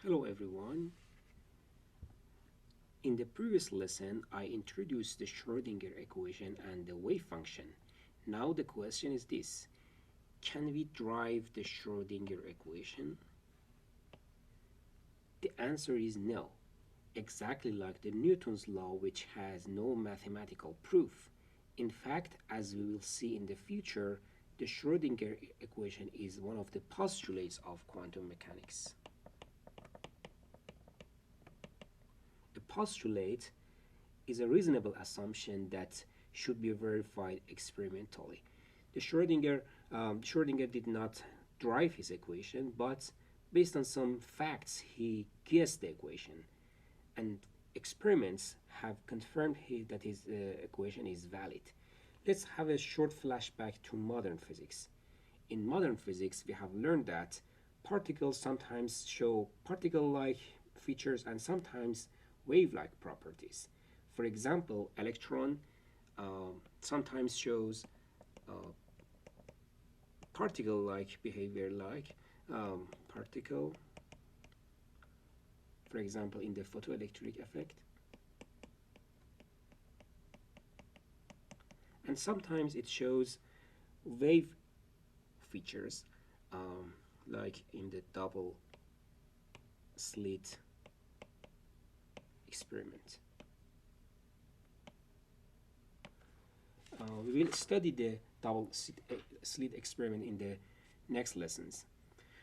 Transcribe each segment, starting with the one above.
Hello everyone. In the previous lesson, I introduced the Schrödinger equation and the wave function. Now the question is this: can we derive the Schrödinger equation? The answer is no, exactly like the Newton's law, which has no mathematical proof. In fact, as we will see in the future, the Schrödinger equation is one of the postulates of quantum mechanics. A postulate is a reasonable assumption that should be verified experimentally. Schrödinger did not derive his equation, but based on some facts, he guessed the equation, and experiments have confirmed that his equation is valid. Let's have a short flashback to modern physics. In modern physics, we have learned that particles sometimes show particle-like features and sometimes wave-like properties. For example, electron sometimes shows uh, particle-like behavior like particle, for example, in the photoelectric effect. And sometimes it shows wave features like in the double slit experiment. We will study the double slit experiment in the next lessons.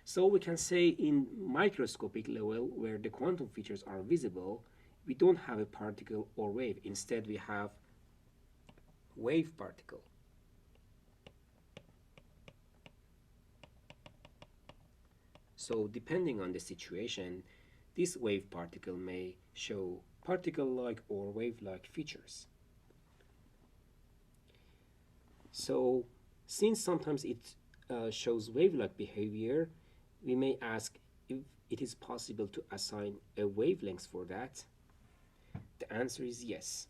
So we can say in microscopic level where the quantum features are visible, we don't have a particle or wave. Instead, we have wave particle. So depending on the situation, this wave particle may show particle-like or wave-like features. So since sometimes it shows wave-like behavior, we may ask if it is possible to assign a wavelength for that. The answer is yes.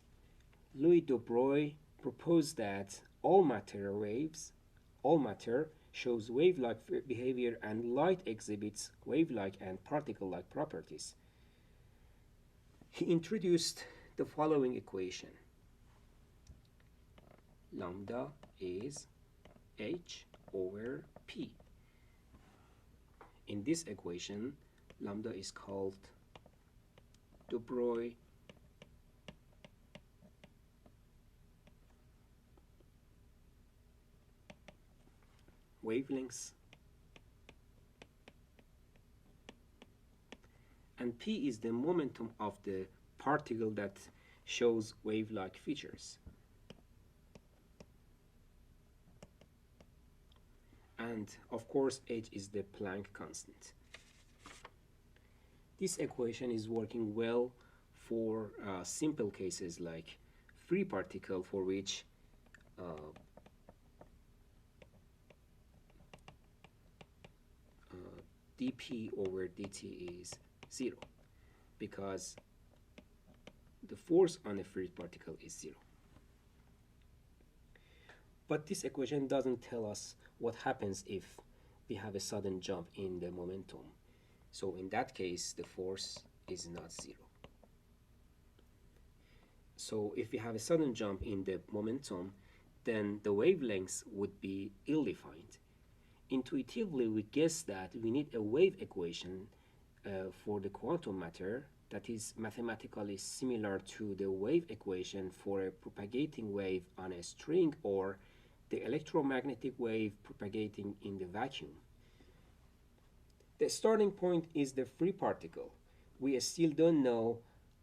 Louis de Broglie proposed that all matter shows wave-like behavior and light exhibits wave-like and particle-like properties. He introduced the following equation. Lambda is h over p. In this equation, lambda is called de Broglie wavelengths, and p is the momentum of the particle that shows wave-like features. And of course, h is the Planck constant. This equation is working well for simple cases like free particle, for which dp over dt is 0, because the force on a free particle is 0. But this equation doesn't tell us what happens if we have a sudden jump in the momentum. So in that case, the force is not 0. So if we have a sudden jump in the momentum, then the wavelengths would be ill-defined. Intuitively, we guess that we need a wave equation for the quantum matter that is mathematically similar to the wave equation for a propagating wave on a string or the electromagnetic wave propagating in the vacuum. The starting point is the free particle. We still don't know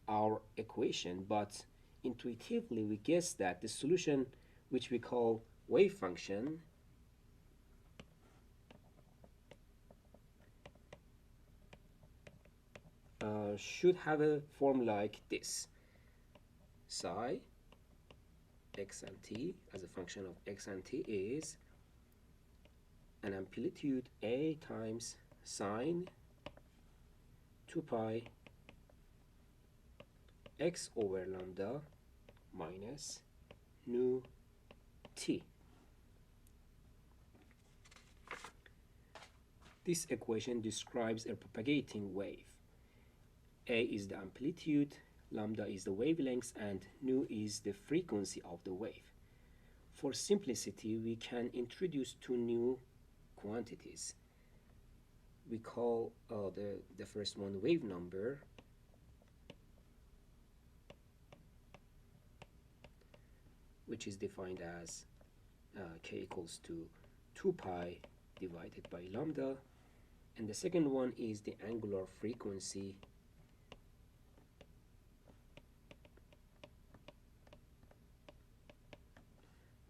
our equation, but intuitively we guess that the solution, which we call wave function, should have a form like this: psi x and t as a function of x and t is an amplitude a times sine 2 pi x over lambda minus nu t. This equation describes a propagating wave. A is the amplitude, lambda is the wavelength, and nu is the frequency of the wave. For simplicity, we can introduce two new quantities. We call the first one wave number, which is defined as k equals to 2 pi divided by lambda, and the second one is the angular frequency,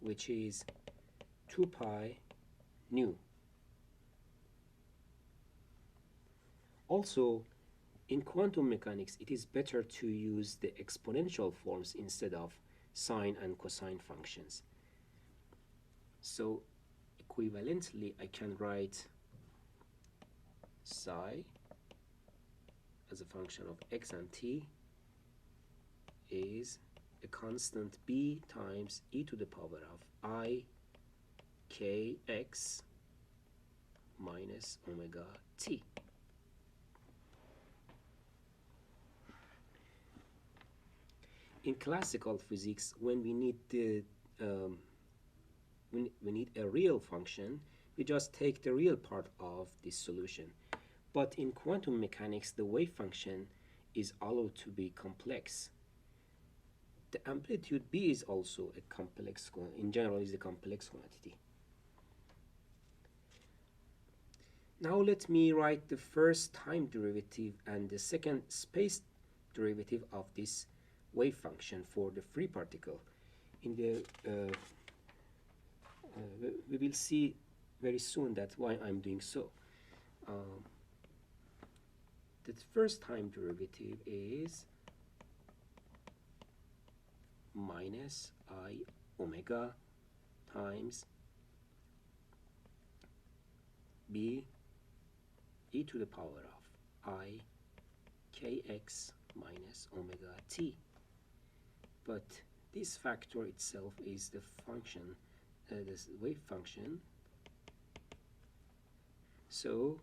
which is 2 pi nu. Also, in quantum mechanics, it is better to use the exponential forms instead of sine and cosine functions. So equivalently, I can write psi as a function of x and t is a constant b times e to the power of I kx minus omega t. In classical physics, when we need we need a real function, we just take the real part of this solution. But in quantum mechanics, the wave function is allowed to be complex. The amplitude b is also a complex, in general, is a complex quantity. Now let me write the first time derivative and the second space derivative of this wave function for the free particle. In the we will see very soon that why I'm doing so. The first time derivative is minus I omega times b e to the power of I kx minus omega t. But this factor itself is the function, this wave function. So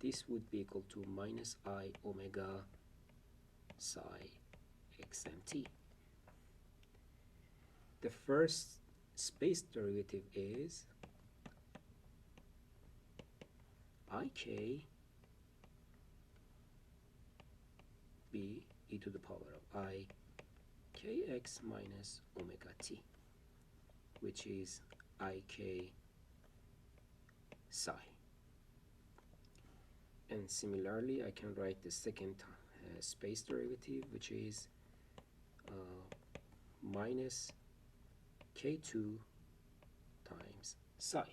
this would be equal to minus I omega psi x and t. The first space derivative is ik b e to the power of I kx minus omega t, which is ik psi. And similarly, I can write the second space derivative, which is minus k2 times psi.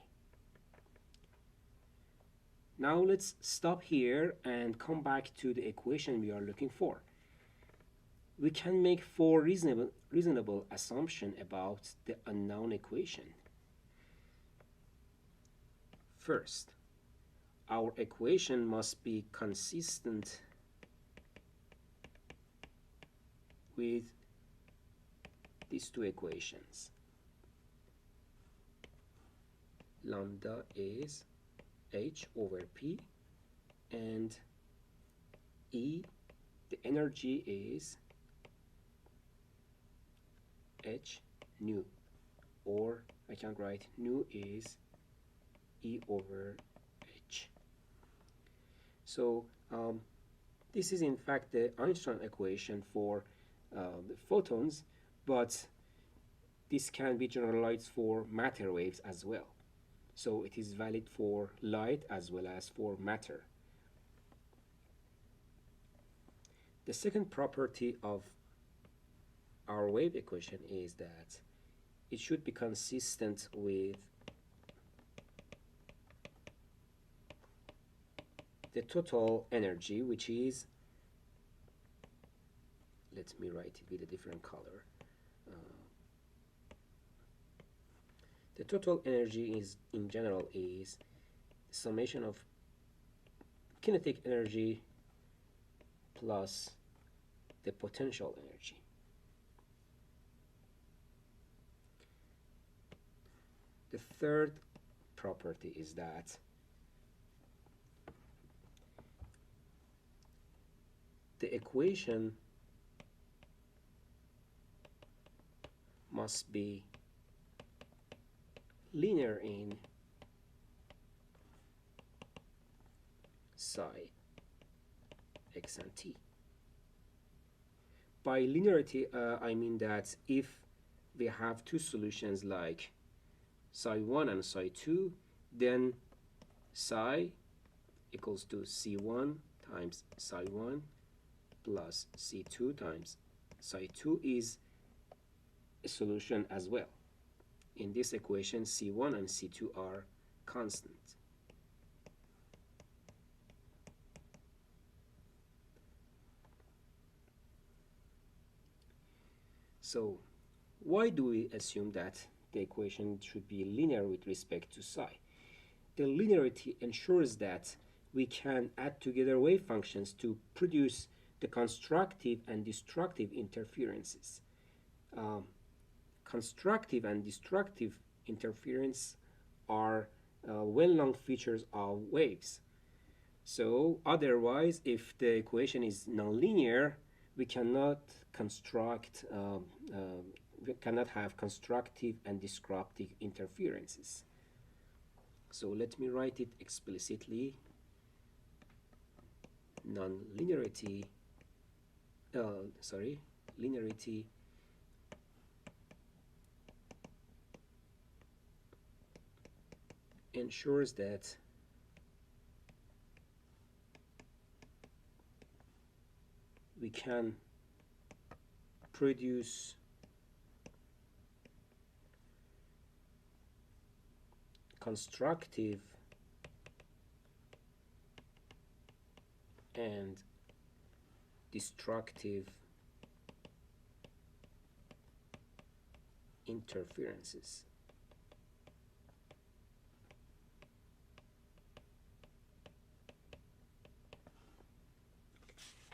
Now let's stop here and come back to the equation we are looking for. We can make four reasonable assumptions about the unknown equation. First, our equation must be consistent with these two equations. Lambda is h over p, and E, the energy is h nu, or I can write nu is E over h. So this is in fact the Einstein equation for the photons, but this can be generalized for matter waves as well. So it is valid for light as well as for matter. The second property of our wave equation is that it should be consistent with the total energy, which is, let me write it with a different color. The total energy is, in general, is summation of kinetic energy plus the potential energy. The third property is that the equation must be linear in psi x and t. By linearity, I mean that if we have two solutions like psi 1 and psi 2, then psi equals to c1 times psi 1 plus c2 times psi 2 is a solution as well. In this equation, c1 and c2 are constant. So why do we assume that the equation should be linear with respect to psi? The linearity ensures that we can add together wave functions to produce the constructive and destructive interferences. Constructive and destructive interference are well-known features of waves. So otherwise, if the equation is nonlinear, we cannot we cannot have constructive and destructive interferences. So let me write it explicitly. Linearity ensures that we can produce constructive and destructive interferences.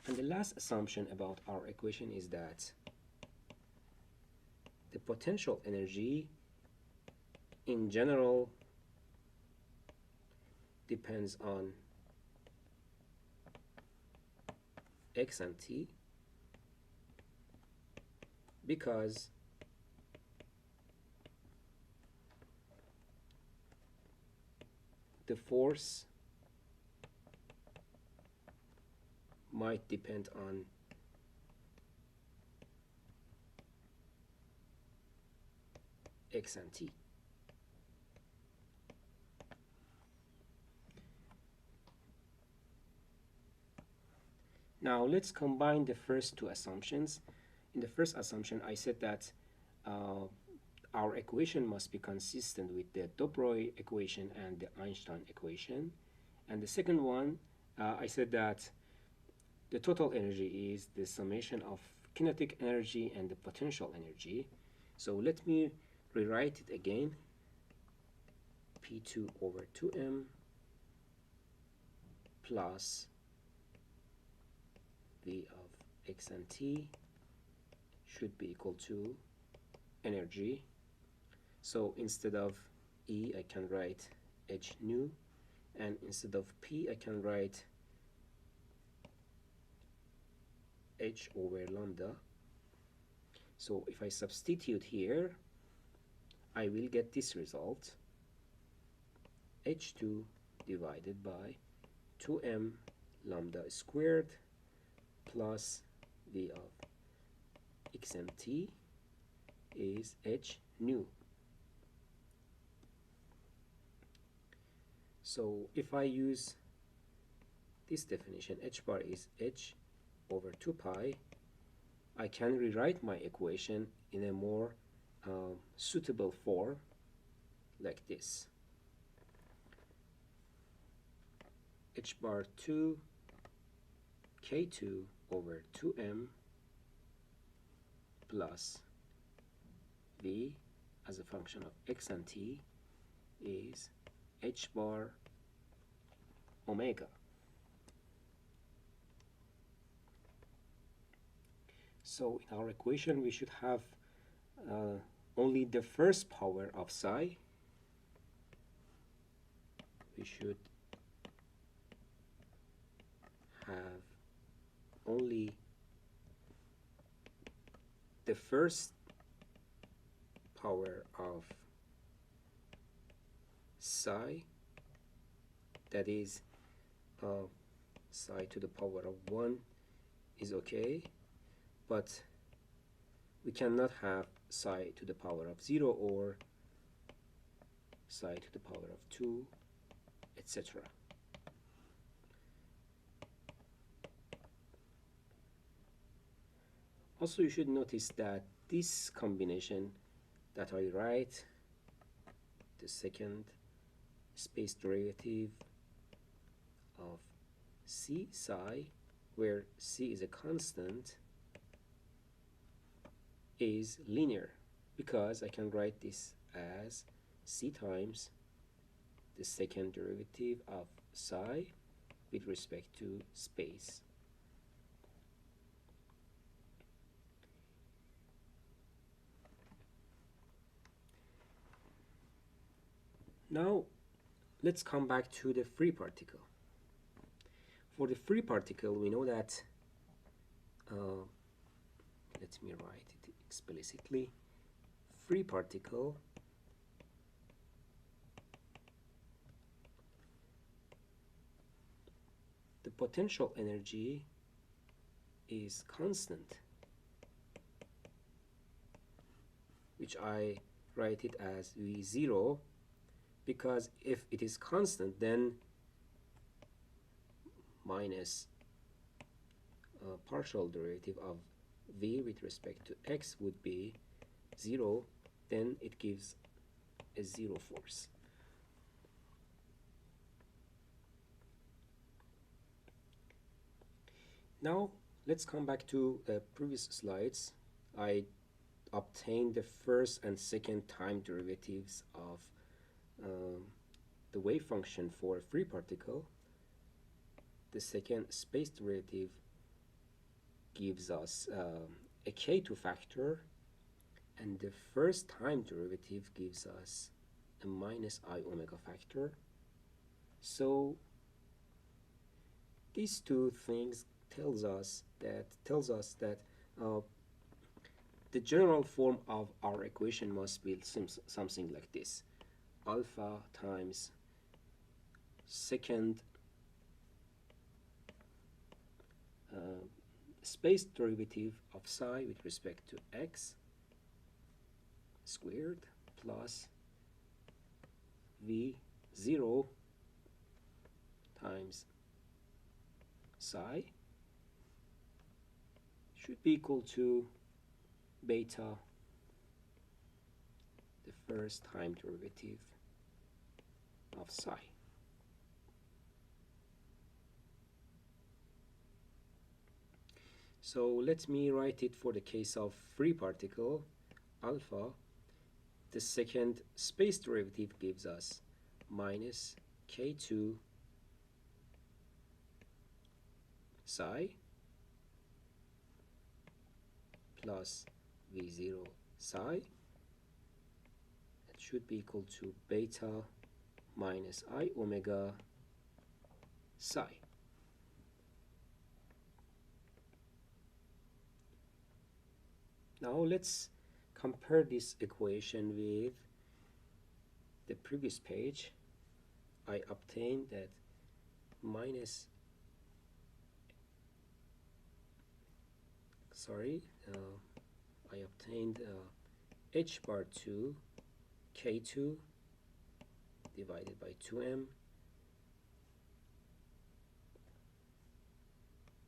And the last assumption about our equation is that the potential energy in general depends on x and t because the force might depend on x and t. Now let's combine the first two assumptions. In the first assumption, I said that our equation must be consistent with the de Broglie equation and the Einstein equation. And the second one, I said that the total energy is the summation of kinetic energy and the potential energy. So let me rewrite it again. P2 over 2m plus V of x and t should be equal to energy. So instead of E, I can write h nu, and instead of P, I can write h over lambda. So if I substitute here, I will get this result, h2 divided by 2m lambda squared plus V of x and t is h nu. So if I use this definition, h bar is h over 2 pi, I can rewrite my equation in a more suitable form like this. H bar 2 k2 over 2m plus v as a function of x and t is h bar omega. So in our equation we should have only the first power of psi. We should have only the first power of psi, that is psi to the power of 1 is okay, but we cannot have psi to the power of 0 or psi to the power of 2, etc. Also, you should notice that this combination that I write, the second space derivative of c psi, where c is a constant, is linear, because I can write this as c times the second derivative of psi with respect to space. Now let's come back to the free particle. For the free particle, we know that, let me write it explicitly, free particle the potential energy is constant, which I write it as V0, because if it is constant, then minus partial derivative of v with respect to x would be 0, then it gives a 0 force. Now let's come back to the previous slides. I obtained the first and second time derivatives of the wave function for a free particle. The second space derivative gives us a k2 factor, and the first time derivative gives us a minus I omega factor. So these two things tells us that the general form of our equation must be something like this: alpha times second space derivative of psi with respect to x squared plus v0 times psi should be equal to beta, the first time derivative of psi. So let me write it for the case of free particle. Alpha, the second space derivative gives us minus k2 psi plus v0 psi. It should be equal to beta minus I omega psi. Now let's compare this equation with the previous page. I obtained that I obtained h bar 2 k2 divided by 2m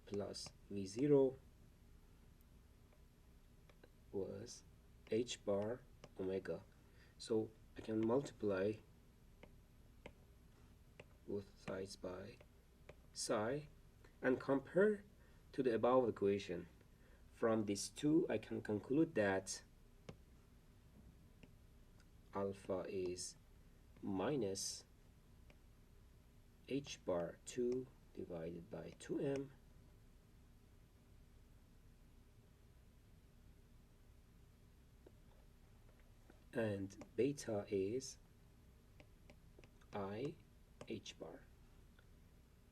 plus v0 was h bar omega. So I can multiply both sides by psi and compare to the above equation. From these two, I can conclude that alpha is minus h bar 2 divided by 2m and beta is I h bar.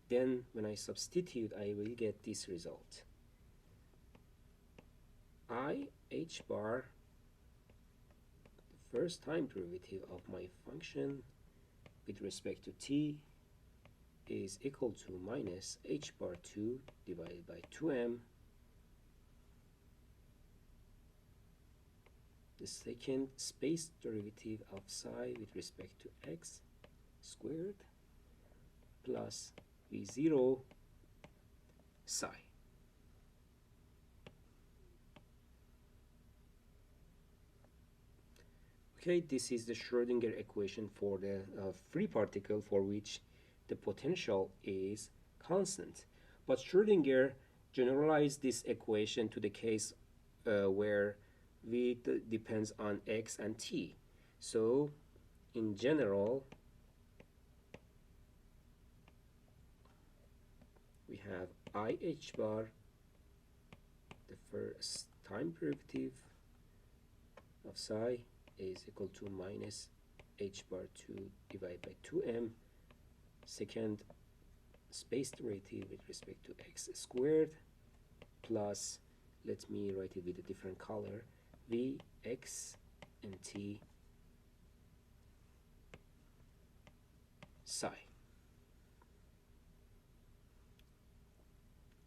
Then when I substitute, I will get this result. I h bar, the first time derivative of my function with respect to t, is equal to minus h bar 2 divided by 2m. The second space derivative of psi with respect to x squared plus v0 psi. Okay, this is the Schrödinger equation for the free particle for which the potential is constant. But Schrödinger generalized this equation to the case where v depends on x and t. So in general, we have IH bar, the first time derivative of psi, is equal to minus h bar 2 divided by 2m. Second space derivative with respect to x squared plus, let me write it with a different color, v x and t psi.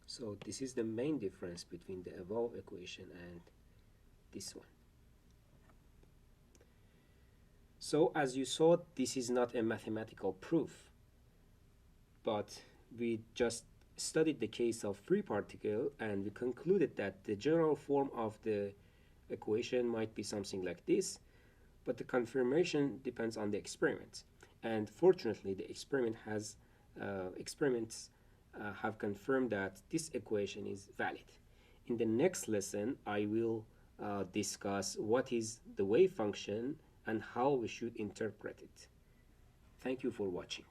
So this is the main difference between the above equation and this one. So as you saw, this is not a mathematical proof, but we just studied the case of free particle and we concluded that the general form of the equation might be something like this, but the confirmation depends on the experiment. And fortunately, the experiments have confirmed that this equation is valid. In the next lesson, I will discuss what is the wave function and how we should interpret it. Thank you for watching.